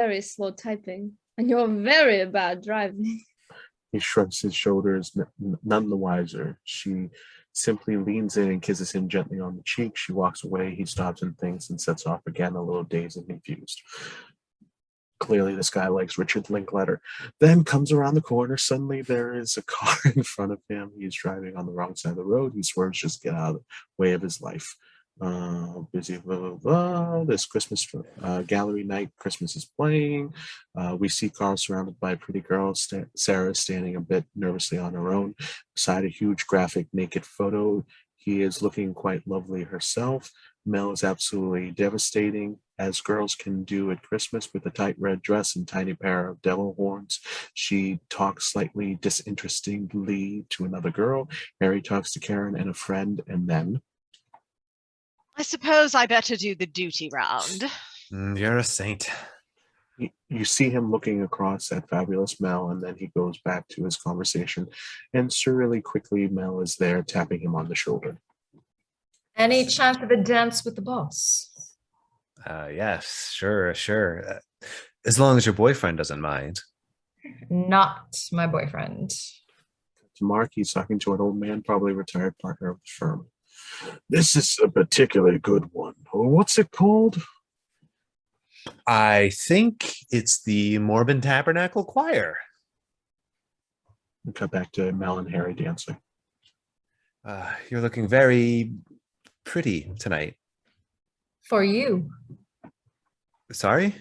very slow typing, and you're very bad driving. He shrugs his shoulders, none the wiser. She simply leans in and kisses him gently on the cheek. She walks away. He stops and thinks and sets off again, a little dazed and confused. Clearly, this guy likes Richard Linklater. Then comes around the corner. Suddenly, there is a car in front of him. He's driving on the wrong side of the road. He swerves just to get out of the way of his life. Busy, blah, blah, blah. This Christmas gallery night, Christmas is playing. We see Karl surrounded by a pretty girl. Sarah standing a bit nervously on her own beside a huge graphic naked photo. He is looking quite lovely herself. Mel is absolutely devastating, as girls can do at Christmas, with a tight red dress and tiny pair of devil horns. She talks slightly disinterestedly to another girl. Harry talks to Karen and a friend, and then... I suppose I better do the duty round. You're a saint. You see him looking across at fabulous Mel, and then he goes back to his conversation. And surely quickly, Mel is there, tapping him on the shoulder. Any chance of a dance with the boss? Yes, sure. As long as your boyfriend doesn't mind. Not my boyfriend. To Mark, he's talking to an old man, probably retired partner of the firm. This is a particularly good one. What's it called? I think it's the Morbin Tabernacle Choir. We cut back to Mel and Harry dancing. You're looking very pretty tonight. For you. Sorry?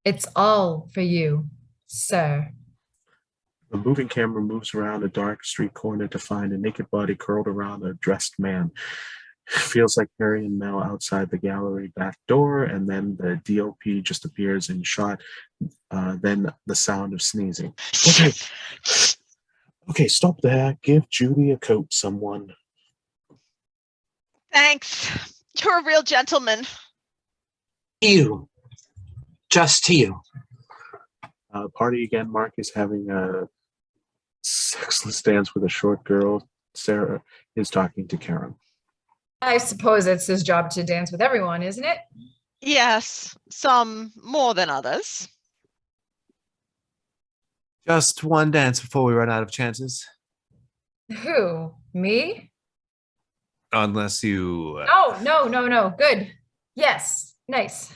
It's all for you, sir. The moving camera moves around a dark street corner to find a naked body curled around a dressed man. Feels like Harry and Mel outside the gallery back door, and then the DOP just appears in shot. Then the sound of sneezing. Okay, stop there. Give Judy a coat, someone. Thanks. You're a real gentleman. You. Just to you. Party again. Mark is having a sexless dance with a short girl. Sarah is talking to Karen. I suppose it's his job to dance with everyone, isn't it? Yes, some more than others. Just one dance before we run out of chances. Who? Me? Unless you... Oh, no. Good. Yes. Nice.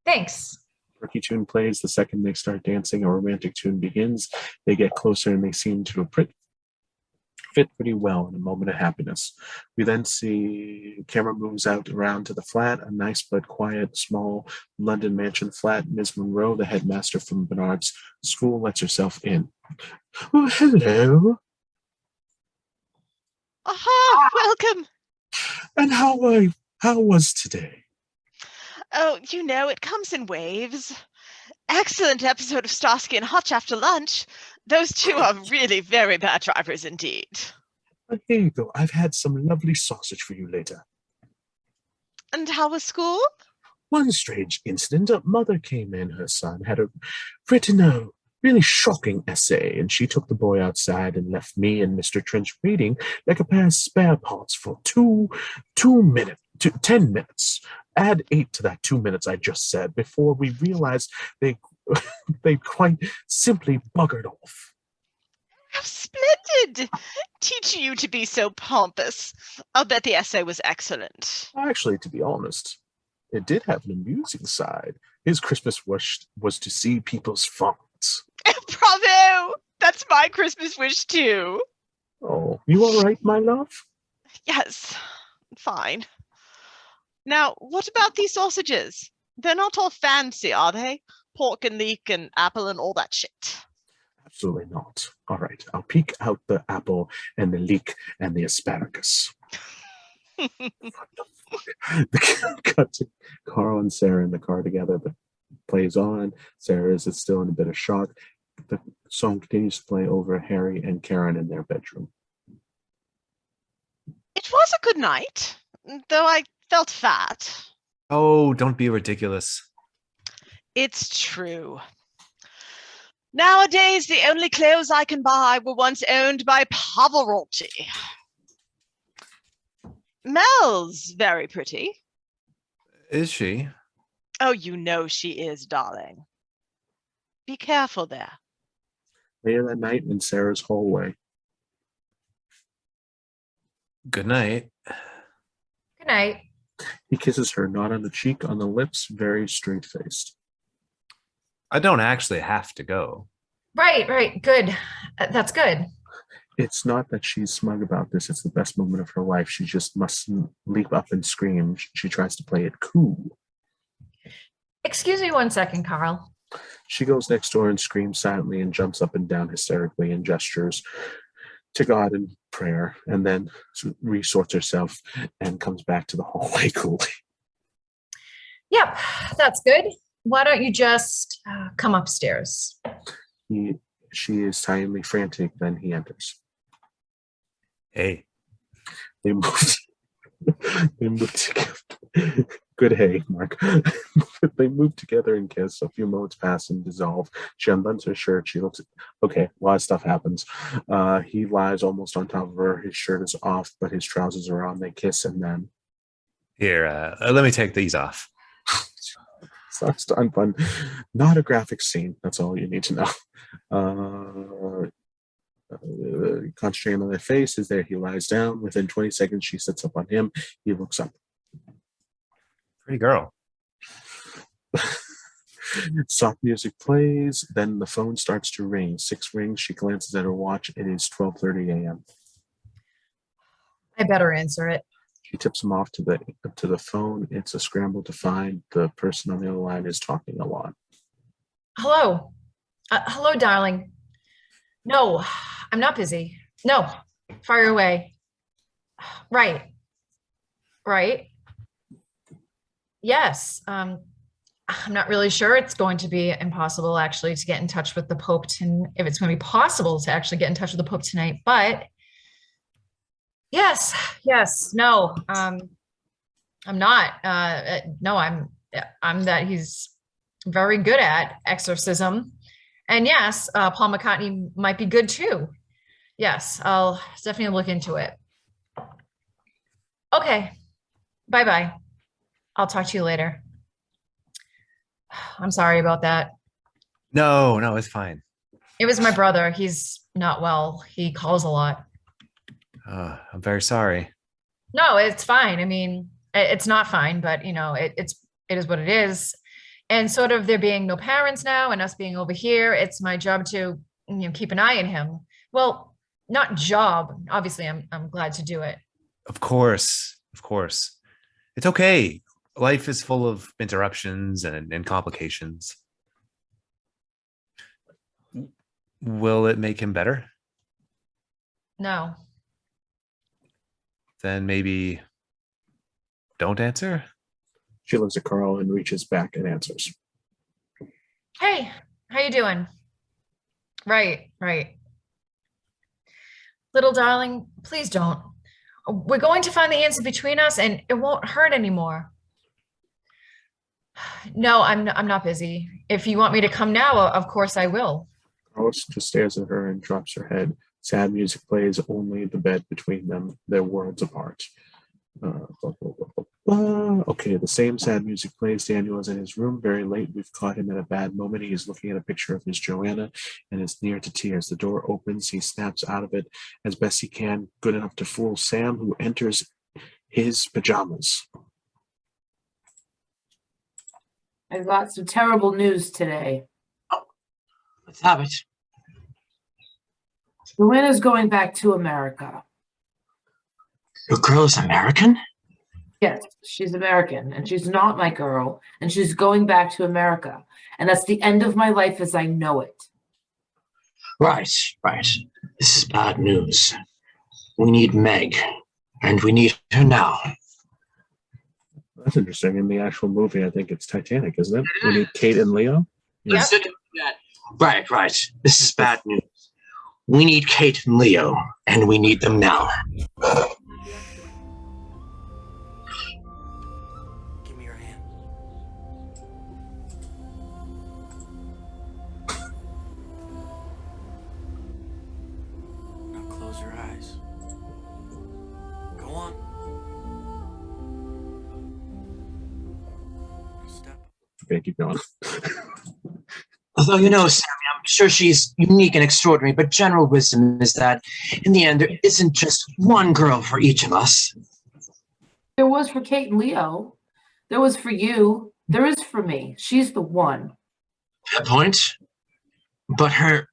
Thanks. Rookie tune plays. The second they start dancing, a romantic tune begins. They get closer and they seem to fit pretty well in a moment of happiness. We then see camera moves out around to the flat, a nice but quiet, small London mansion flat. Ms. Monroe, the headmaster from Bernard's school, lets herself in. Oh, hello. Aha, welcome. And how was today? Oh, it comes in waves. Excellent episode of Starsky and Hutch after lunch. Those two are really very bad drivers indeed. Here you go. I've had some lovely sausage for you later. And how was school? One strange incident. A mother came in. Her son had written a really shocking essay, and she took the boy outside and left me and Mr. Trench reading like a pair of spare parts for 10 minutes. Add 8 to that 2 minutes I just said before we realized they quite simply buggered off. How splendid! Teaching you to be so pompous. I'll bet the essay was excellent. Actually, to be honest, it did have an amusing side. His Christmas wish was to see people's farts. Bravo! That's my Christmas wish too. Oh, you all right, my love? Yes, fine. Now, what about these sausages? They're not all fancy, are they? Pork and leek and apple and all that shit. Absolutely not. All right, I'll peek out the apple and the leek and the asparagus. What the fuck? Cut to Karl and Sarah in the car together. The plays on. Sarah is still in a bit of shock. The song continues to play over Harry and Karen in their bedroom. It was a good night, though I felt fat. Oh, don't be ridiculous. It's true. Nowadays, the only clothes I can buy were once owned by Pavarotti. Mel's very pretty. Is she? Oh, she is, darling. Be careful there. Later that night in Sarah's hallway. Good night. Good night. He kisses her, not on the cheek, on the lips, very straight-faced. I don't actually have to go. Right. Good. That's good. It's not that she's smug about this. It's the best moment of her life. She just mustn't leap up and scream. She tries to play it cool. Excuse me 1 second, Karl. She goes next door and screams silently and jumps up and down hysterically and gestures to God in prayer, and then resorts herself and comes back to the hallway coolly. Yep, that's good. Why don't you just come upstairs? She is silently frantic, then he enters. Hey. They moved together. Good hey, Mark. They move together and kiss. A few moments pass and dissolve. She unbuttons her shirt. She looks okay, a lot of stuff happens. He lies almost on top of her. His shirt is off, but his trousers are on. They kiss and then Here, let me take these off. starts to unbutton. Not a graphic scene. That's all you need to know. Concentrating on their face is there. He lies down. Within 20 seconds, she sits up on him. He looks up. Pretty girl. Soft music plays. Then the phone starts to ring. 6 rings. She glances at her watch. It is 12:30 a.m. I better answer it. She tips him off to the phone. It's a scramble to find. The person on the other line is talking a lot. Hello. Hello, darling. No, I'm not busy. No, fire away. Right. Yes. I'm not really sure. It's going to be impossible actually to get in touch with the Pope, if it's going to be possible to actually get in touch with the Pope tonight. But yes, no, I'm not. No, I'm that he's very good at exorcism. And yes, Paul McCartney might be good too. Yes, I'll definitely look into it. Okay, bye-bye. I'll talk to you later. I'm sorry about that. No, it's fine. It was my brother. He's not well. He calls a lot. I'm very sorry. No, it's fine. I mean, it's not fine, but it is what it is. And sort of there being no parents now and us being over here, it's my job to keep an eye on him. Well, not job. Obviously, I'm glad to do it. Of course. It's okay. Life is full of interruptions and complications. Will it make him better? No. Then maybe don't answer? She looks at Karl and reaches back and answers. Hey, how you doing? Right. Little darling, please don't. We're going to find the answer between us and it won't hurt anymore. No, I'm not busy. If you want me to come now, of course I will. Karl just stares at her and drops her head. Sad music plays, only the bed between them, their worlds apart. Okay, the same sad music plays. Daniel is in his room very late. We've caught him at a bad moment. He is looking at a picture of his Joanna and is near to tears. The door opens. He snaps out of it as best he can, good enough to fool Sam, who enters his pajamas. I got some terrible news today. Let's have it. Joanna's going back to America. Your girl is American? Yes, she's American, and she's not my girl, and she's going back to America. And that's the end of my life as I know it. Right. This is bad news. We need Meg, and we need her now. That's interesting. In the actual movie, I think it's Titanic, isn't it? We need Kate and Leo. Yep. Right. This is bad news. We need Kate and Leo, and we need them now. Give me your hand. Now close your eyes. Go on. Now step. Okay, keep going. Although, you know, Sammy, I'm sure she's unique and extraordinary, but general wisdom is that in the end, there isn't just one girl for each of us. There was for Kate and Leo. There was for you. There is for me. She's the one. Fair point. But her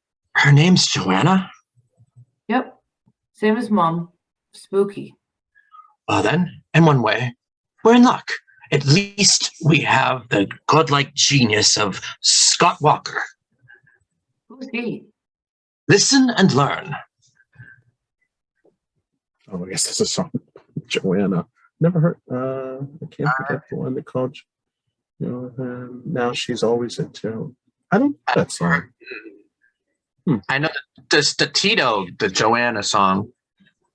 name's Joanna? Yep. Same as Mom. Spooky. Well then, in one way, we're in luck. At least we have the godlike genius of Scott Walker. Who's he? Listen and learn. Oh, I guess that's a song. Joanna. Never heard. I can't forget the one that called. Now she's always into. I don't know that song. I know the Tito, the Joanna song.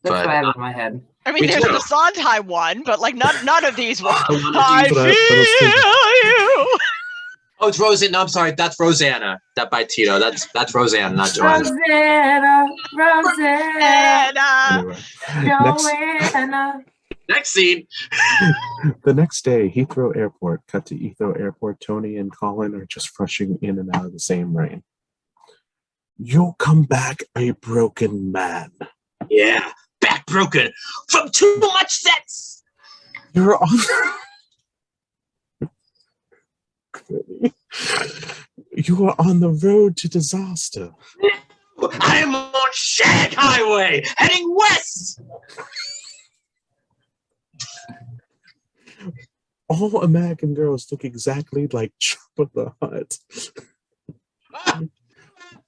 That's But- what I have in my head. I mean, Me there's too. the Sondheim one, but like none of these were. None of I these feel you. Oh, it's Roseanne. No, I'm sorry. That's Rosanna. That by Tito. That's Roseanne, not Joanna. Rosanna. Anyway, next, Joanna. Next scene. the next day, Heathrow Airport. Cut to Heathrow Airport. Tony and Colin are just rushing in and out of the same rain. You'll come back a broken man. Yeah, back broken from too much sex. You're on. You are on the road to disaster. I'm on Shag Highway, heading west. All American girls look exactly like Jabba the Hutt.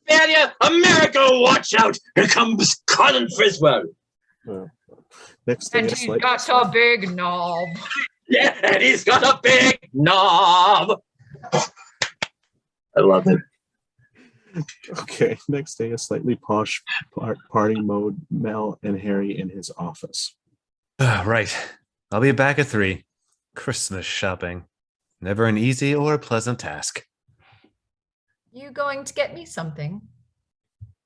Failure, America, watch out! Here comes Colin Friswell. Next thing, And it's he's like, got a big knob. Yeah, and he's got a big knob. I love it. okay. Next day, a slightly posh party mode. Mel and Harry in his office. Right. I'll be back at 3. Christmas shopping. Never an easy or a pleasant task. You going to get me something?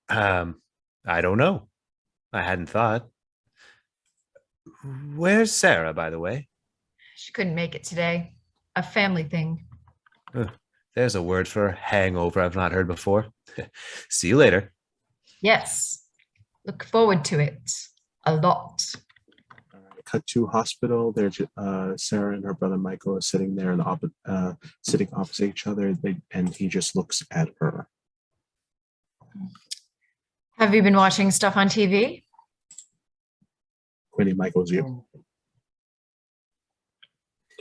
I don't know. I hadn't thought. Where's Sarah, by the way? She couldn't make it today. A family thing. There's a word for hangover I've not heard before. See you later. Yes. Look forward to it. A lot. Cut to hospital. There's Sarah and her brother Michael are sitting there sitting opposite each other. And he just looks at her. Have you been watching stuff on TV? Quinney, Michael's you.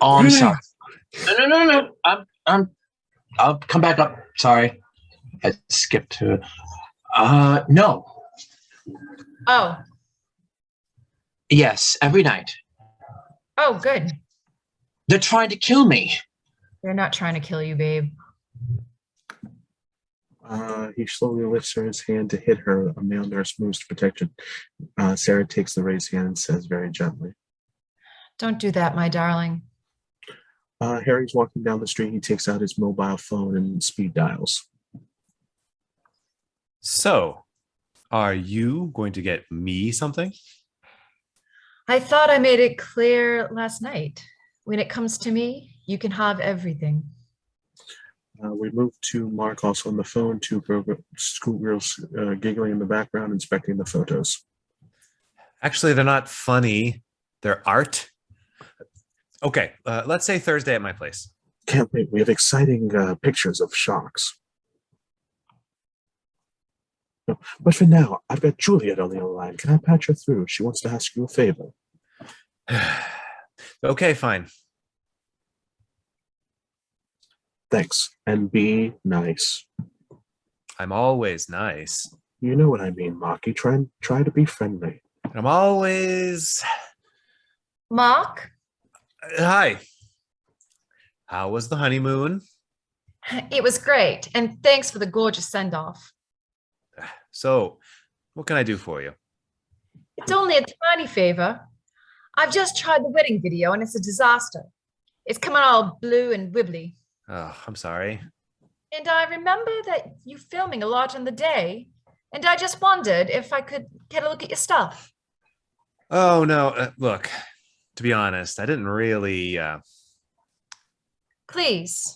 Oh, I'm sorry. No. I'll come back up. Sorry. I skipped to no. Oh. Yes, every night. Oh, good. They're trying to kill me. They're not trying to kill you, babe. He slowly lifts his hand to hit her. A male nurse moves to protect her. Sarah takes the raised hand and says very gently, Don't do that, my darling. Harry's walking down the street. He takes out his mobile phone and speed dials. So, are you going to get me something? I thought I made it clear last night. When it comes to me, you can have everything. We move to Mark also on the phone. 2 schoolgirls giggling in the background, inspecting the photos. Actually, they're not funny. They're art. Okay, let's say Thursday at my place. Can't wait. We have exciting pictures of sharks. But for now, I've got Juliet on the other line. Can I patch her through? She wants to ask you a favor. Okay, fine. Thanks. And be nice. I'm always nice. You know what I mean, Marky. Try to be friendly. I'm always... Mark, Hi. How was the honeymoon? it was great. And thanks for the gorgeous send-off. So, what can I do for you? It's only a tiny favor. I've just tried the wedding video and it's a disaster. It's coming all blue and wibbly. Oh, I'm sorry. And I remember that you filming a lot on the day. And I just wondered if I could get a look at your stuff. Oh, no. Look, to be honest, I didn't really... Please.